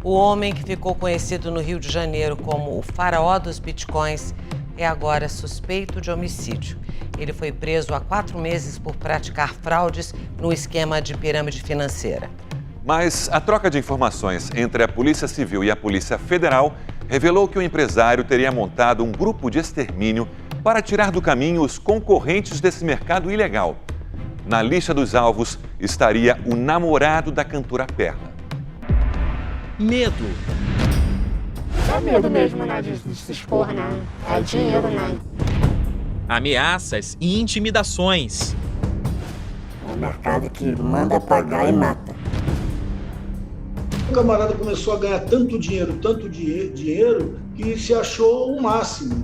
O homem que ficou conhecido no Rio de Janeiro como o faraó dos bitcoins é agora suspeito de homicídio. Ele foi preso há 4 meses por praticar fraudes no esquema de pirâmide financeira. Mas a troca de informações entre a Polícia Civil e a Polícia Federal revelou que o empresário teria montado um grupo de extermínio para tirar do caminho os concorrentes desse mercado ilegal. Na lista dos alvos estaria o namorado da cantora Perla. Medo. É medo mesmo, né, de se expor, né? É dinheiro, né? Ameaças e intimidações. É um mercado que manda pagar e mata. O camarada começou a ganhar tanto dinheiro, que se achou o máximo.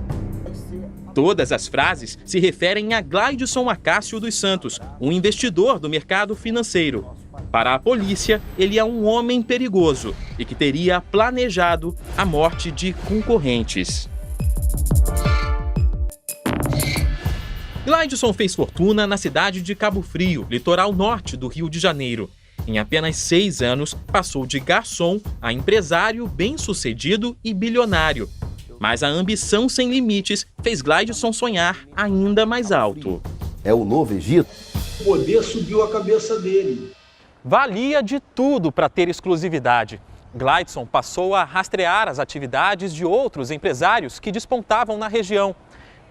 Todas as frases se referem a Glaidson Acácio dos Santos, um investidor do mercado financeiro. Para a polícia, ele é um homem perigoso e que teria planejado a morte de concorrentes. Glaidson fez fortuna na cidade de Cabo Frio, litoral norte do Rio de Janeiro. Em apenas 6 anos, passou de garçom a empresário bem-sucedido e bilionário. Mas a ambição sem limites fez Glaidson sonhar ainda mais alto. É o novo Egito? O poder subiu a cabeça dele. Valia de tudo para ter exclusividade. Glaidson passou a rastrear as atividades de outros empresários que despontavam na região.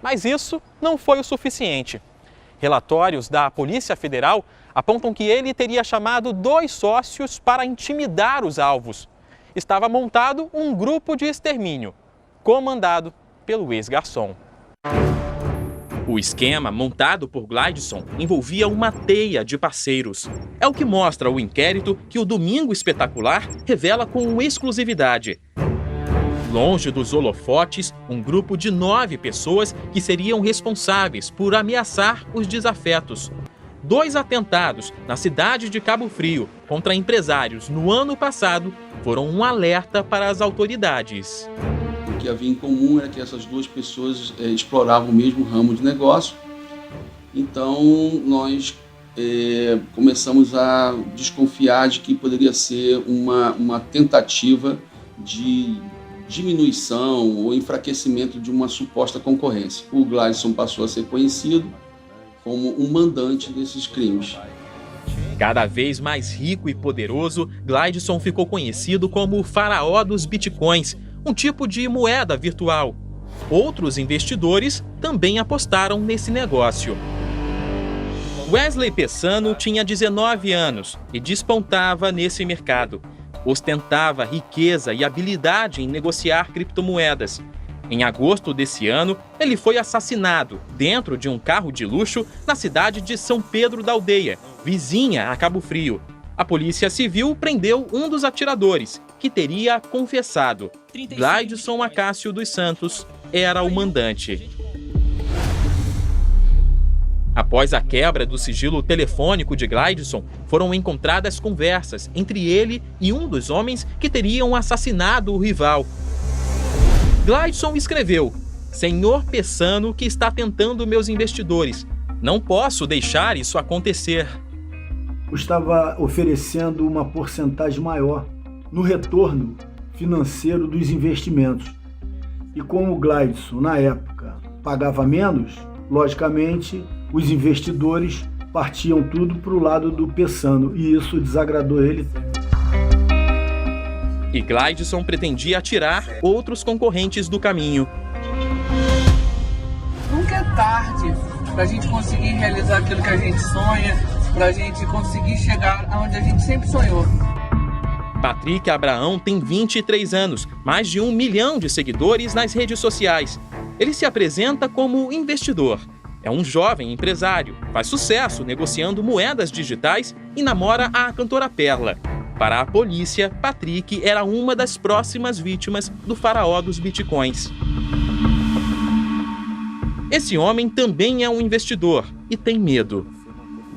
Mas isso não foi o suficiente. Relatórios da Polícia Federal apontam que ele teria chamado 2 sócios para intimidar os alvos. Estava montado um grupo de extermínio, comandado pelo ex-garçom. O esquema montado por Glaidson envolvia uma teia de parceiros. É o que mostra o inquérito que o Domingo Espetacular revela com exclusividade. Longe dos holofotes, um grupo de 9 pessoas que seriam responsáveis por ameaçar os desafetos. 2 atentados na cidade de Cabo Frio contra empresários no ano passado foram um alerta para as autoridades. O que havia em comum era que essas 2 pessoas exploravam o mesmo ramo de negócio. Então, nós começamos a desconfiar de que poderia ser uma tentativa de diminuição ou enfraquecimento de uma suposta concorrência. O Glaidson passou a ser conhecido como um mandante desses crimes. Cada vez mais rico e poderoso, Glaidson ficou conhecido como o faraó dos bitcoins, um tipo de moeda virtual. Outros investidores também apostaram nesse negócio. Wesley Pessano tinha 19 anos e despontava nesse mercado. Ostentava riqueza e habilidade em negociar criptomoedas. Em agosto desse ano, ele foi assassinado dentro de um carro de luxo na cidade de São Pedro da Aldeia, vizinha a Cabo Frio. A Polícia Civil prendeu um dos atiradores, que teria confessado. Glaidson Acácio dos Santos era o mandante. Após a quebra do sigilo telefônico de Glaidson, foram encontradas conversas entre ele e um dos homens que teriam assassinado o rival. Glaidson escreveu: "Senhor Pessano que está tentando meus investidores. Não posso deixar isso acontecer." Estava oferecendo uma porcentagem maior no retorno financeiro dos investimentos. E como o Glaidson, na época, pagava menos, logicamente, os investidores partiam tudo para o lado do Pessano e isso desagradou ele. E Glaidson pretendia tirar outros concorrentes do caminho. Nunca é tarde para a gente conseguir realizar aquilo que a gente sonha, para a gente conseguir chegar aonde a gente sempre sonhou. Patrick Abraão tem 23 anos, mais de 1 milhão de seguidores nas redes sociais. Ele se apresenta como investidor. É um jovem empresário, faz sucesso negociando moedas digitais e namora a cantora Perla. Para a polícia, Patrick era uma das próximas vítimas do faraó dos bitcoins. Esse homem também é um investidor e tem medo.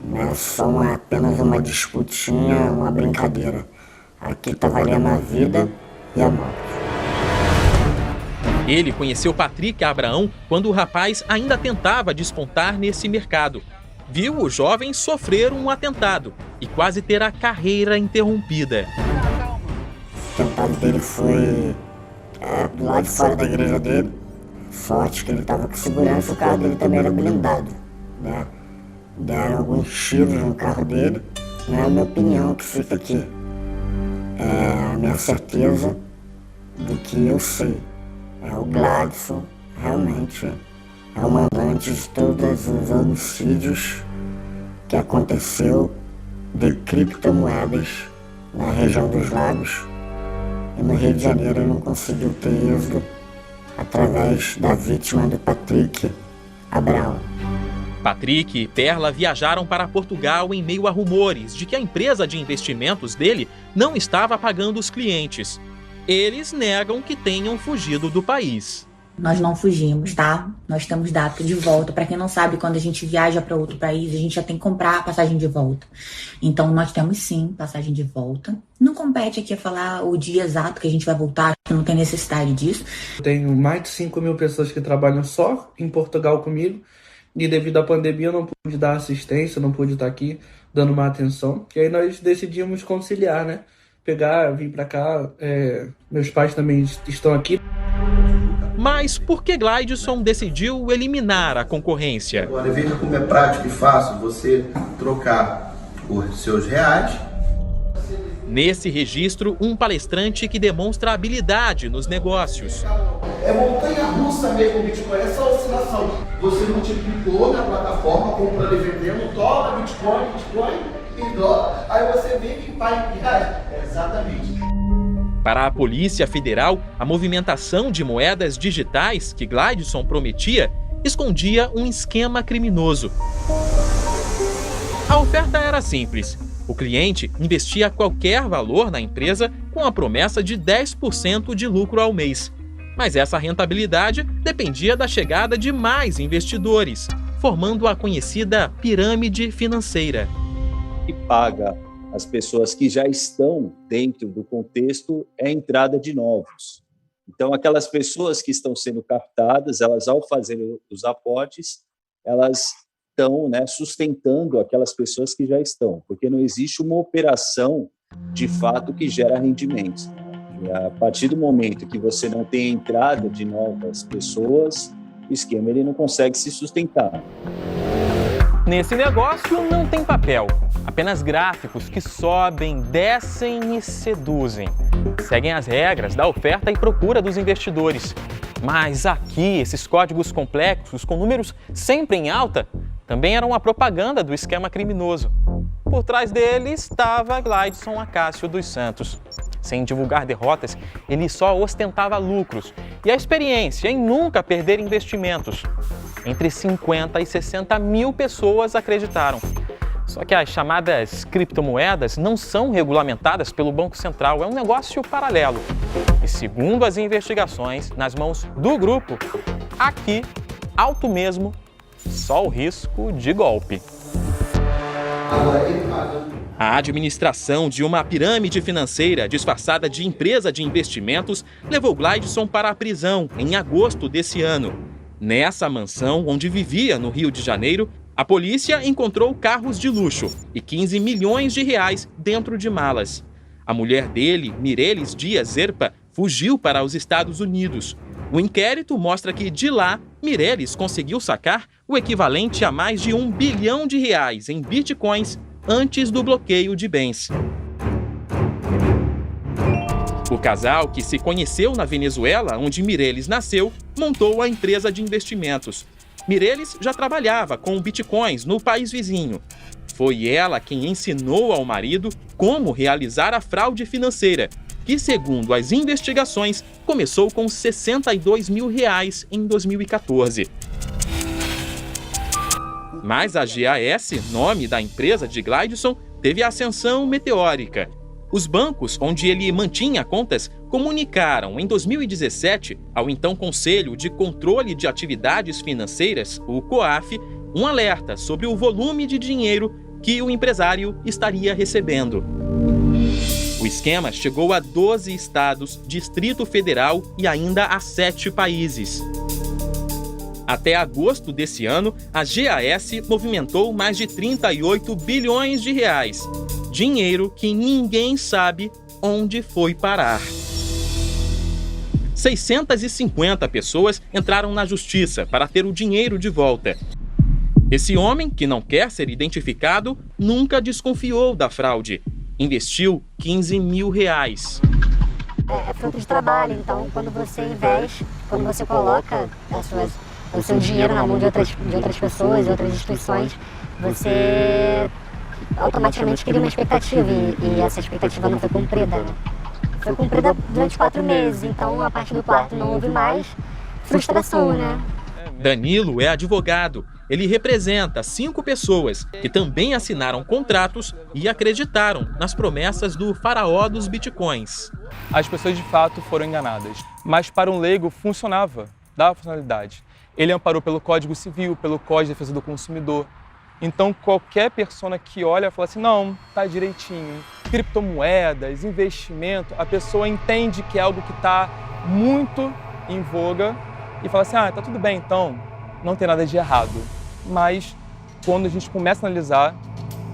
Não é só apenas uma disputinha, uma brincadeira. Aqui tá valendo a vida e a morte. Ele conheceu Patrick Abraão quando o rapaz ainda tentava despontar nesse mercado. Viu o jovem sofrer um atentado e quase ter a carreira interrompida. atentado dele foi do lado de fora da igreja dele. Sorte que ele estava com segurança, o carro dele também era blindado, né? Deram alguns tiros no carro dele. Não é a minha opinião que fica aqui, é a minha certeza do que eu sei. O Gladson realmente é o mandante de todos os homicídios que aconteceu de criptomoedas na região dos Lagos, e no Rio de Janeiro ele não conseguiu ter êxito através da vítima do Patrick Abraão. Patrick e Perla viajaram para Portugal em meio a rumores de que a empresa de investimentos dele não estava pagando os clientes. Eles negam que tenham fugido do país. Nós não fugimos, tá? Nós temos data de volta. Para quem não sabe, quando a gente viaja para outro país, a gente já tem que comprar a passagem de volta. Então, nós temos sim passagem de volta. Não compete aqui a falar o dia exato que a gente vai voltar, acho que não tem necessidade disso. Eu tenho mais de 5.000 pessoas que trabalham só em Portugal comigo. E devido à pandemia eu não pude dar assistência, não pude estar aqui dando uma atenção. E aí nós decidimos conciliar, né? Vir para cá, meus pais também estão aqui. Mas por que Gladson decidiu eliminar a concorrência? Agora, veja como é prático e fácil você trocar os seus reais. Nesse registro, um palestrante que demonstra habilidade nos negócios. É montanha-russa mesmo o Bitcoin, é só oscilação. Você multiplicou na plataforma, comprando e vendendo, dólar, Bitcoin e dólar. Aí você vem e paga em reais. Exatamente. Para a Polícia Federal, a movimentação de moedas digitais que Gladson prometia escondia um esquema criminoso. A oferta era simples. O cliente investia qualquer valor na empresa com a promessa de 10% de lucro ao mês. Mas essa rentabilidade dependia da chegada de mais investidores, formando a conhecida pirâmide financeira. Que paga as pessoas que já estão dentro do contexto é a entrada de novos. Então, aquelas pessoas que estão sendo captadas, elas ao fazer os aportes, elas estão, né, sustentando aquelas pessoas que já estão, porque não existe uma operação de fato que gera rendimentos. E a partir do momento que você não tem a entrada de novas pessoas, o esquema ele não consegue se sustentar. Nesse negócio não tem papel, apenas gráficos que sobem, descem e seduzem. Seguem as regras da oferta e procura dos investidores. Mas aqui, esses códigos complexos com números sempre em alta também eram a propaganda do esquema criminoso. Por trás dele estava Gladson Acácio dos Santos. Sem divulgar derrotas, ele só ostentava lucros e a experiência em nunca perder investimentos. Entre 50 e 60 mil pessoas acreditaram. Só que as chamadas criptomoedas não são regulamentadas pelo Banco Central, é um negócio paralelo. E segundo as investigações, nas mãos do grupo, aqui, alto mesmo, só o risco de golpe. A administração de uma pirâmide financeira disfarçada de empresa de investimentos levou Gladson para a prisão em agosto desse ano. Nessa mansão, onde vivia no Rio de Janeiro, a polícia encontrou carros de luxo e 15 milhões de reais dentro de malas. A mulher dele, Mireles Dias Erpa, fugiu para os Estados Unidos. O inquérito mostra que, de lá, Mireles conseguiu sacar o equivalente a mais de R$1 bilhão em bitcoins antes do bloqueio de bens. O casal, que se conheceu na Venezuela, onde Mireles nasceu, montou a empresa de investimentos. Mireles já trabalhava com bitcoins no país vizinho. Foi ela quem ensinou ao marido como realizar a fraude financeira, que, segundo as investigações, começou com R$62 mil em 2014. Mas a GAS, nome da empresa de Gladson, teve ascensão meteórica. Os bancos onde ele mantinha contas comunicaram em 2017 ao então Conselho de Controle de Atividades Financeiras, o COAF, um alerta sobre o volume de dinheiro que o empresário estaria recebendo. O esquema chegou a 12 estados, Distrito Federal e ainda a 7 países. Até agosto desse ano, a GAS movimentou mais de R$38 bilhões. Dinheiro que ninguém sabe onde foi parar. 650 pessoas entraram na justiça para ter o dinheiro de volta. Esse homem, que não quer ser identificado, nunca desconfiou da fraude. Investiu R$15 mil. É fruto de trabalho, então quando você investe, quando você coloca o seu dinheiro na mão de outras pessoas, outras instituições, você automaticamente cria uma expectativa e essa expectativa não foi cumprida, né? Foi cumprida durante 4 meses, então a partir do quarto não houve mais frustração, né? Danilo é advogado. Ele representa 5 pessoas que também assinaram contratos e acreditaram nas promessas do faraó dos bitcoins. As pessoas de fato foram enganadas, mas para um leigo funcionava, dava funcionalidade. Ele amparou pelo Código Civil, pelo Código de Defesa do Consumidor. Então qualquer pessoa que olha fala assim, não, tá direitinho. Criptomoedas, investimento, a pessoa entende que é algo que está muito em voga e fala assim, tá tudo bem então, não tem nada de errado. Mas quando a gente começa a analisar,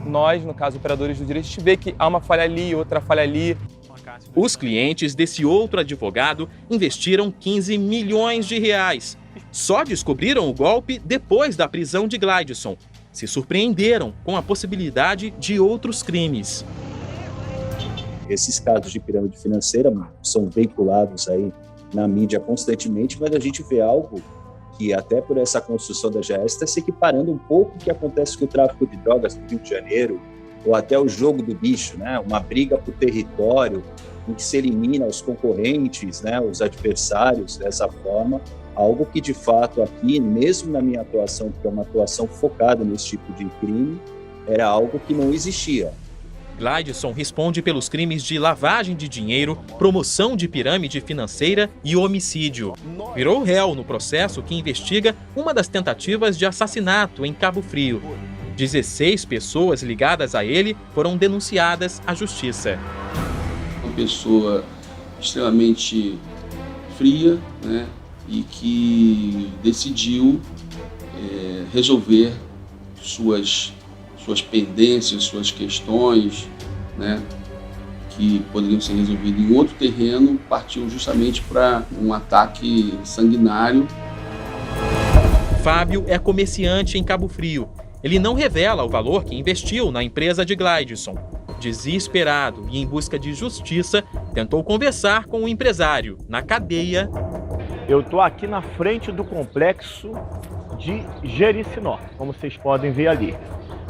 nós, no caso, operadores do direito, a gente vê que há uma falha ali, outra falha ali. Os clientes desse outro advogado investiram R$15 milhões. Só descobriram o golpe depois da prisão de Gleidson. Se surpreenderam com a possibilidade de outros crimes. Esses casos de pirâmide financeira são veiculados aí na mídia constantemente, mas a gente vê algo que até por essa construção da GS está se equiparando um pouco o que acontece com o tráfico de drogas no Rio de Janeiro, ou até o jogo do bicho, né? Uma briga por território em que se elimina os concorrentes, né? Os adversários dessa forma, algo que de fato aqui, mesmo na minha atuação, que é uma atuação focada nesse tipo de crime, era algo que não existia. Gleidson responde pelos crimes de lavagem de dinheiro, promoção de pirâmide financeira e homicídio. Virou réu no processo que investiga uma das tentativas de assassinato em Cabo Frio. 16 pessoas ligadas a ele foram denunciadas à justiça. Uma pessoa extremamente fria, né, e que decidiu resolver suas pendências, suas questões, né, que poderiam ser resolvidas em outro terreno, partiu justamente para um ataque sanguinário. Fábio é comerciante em Cabo Frio. Ele não revela o valor que investiu na empresa de Gleidson. Desesperado e em busca de justiça, tentou conversar com o empresário na cadeia. Eu estou aqui na frente do complexo de Jericinó, como vocês podem ver ali.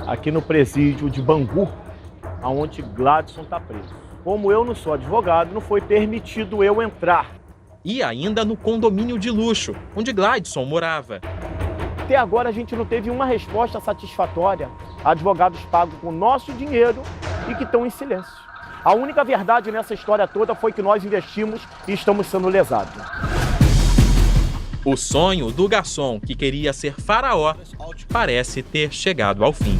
Aqui no presídio de Bangu, onde Gleidson está preso. Como eu não sou advogado, não foi permitido eu entrar. E ainda no condomínio de luxo, onde Gleidson morava. Até agora a gente não teve uma resposta satisfatória. Advogados pagam com nosso dinheiro e que estão em silêncio. A única verdade nessa história toda foi que nós investimos e estamos sendo lesados. O sonho do garçom que queria ser faraó parece ter chegado ao fim.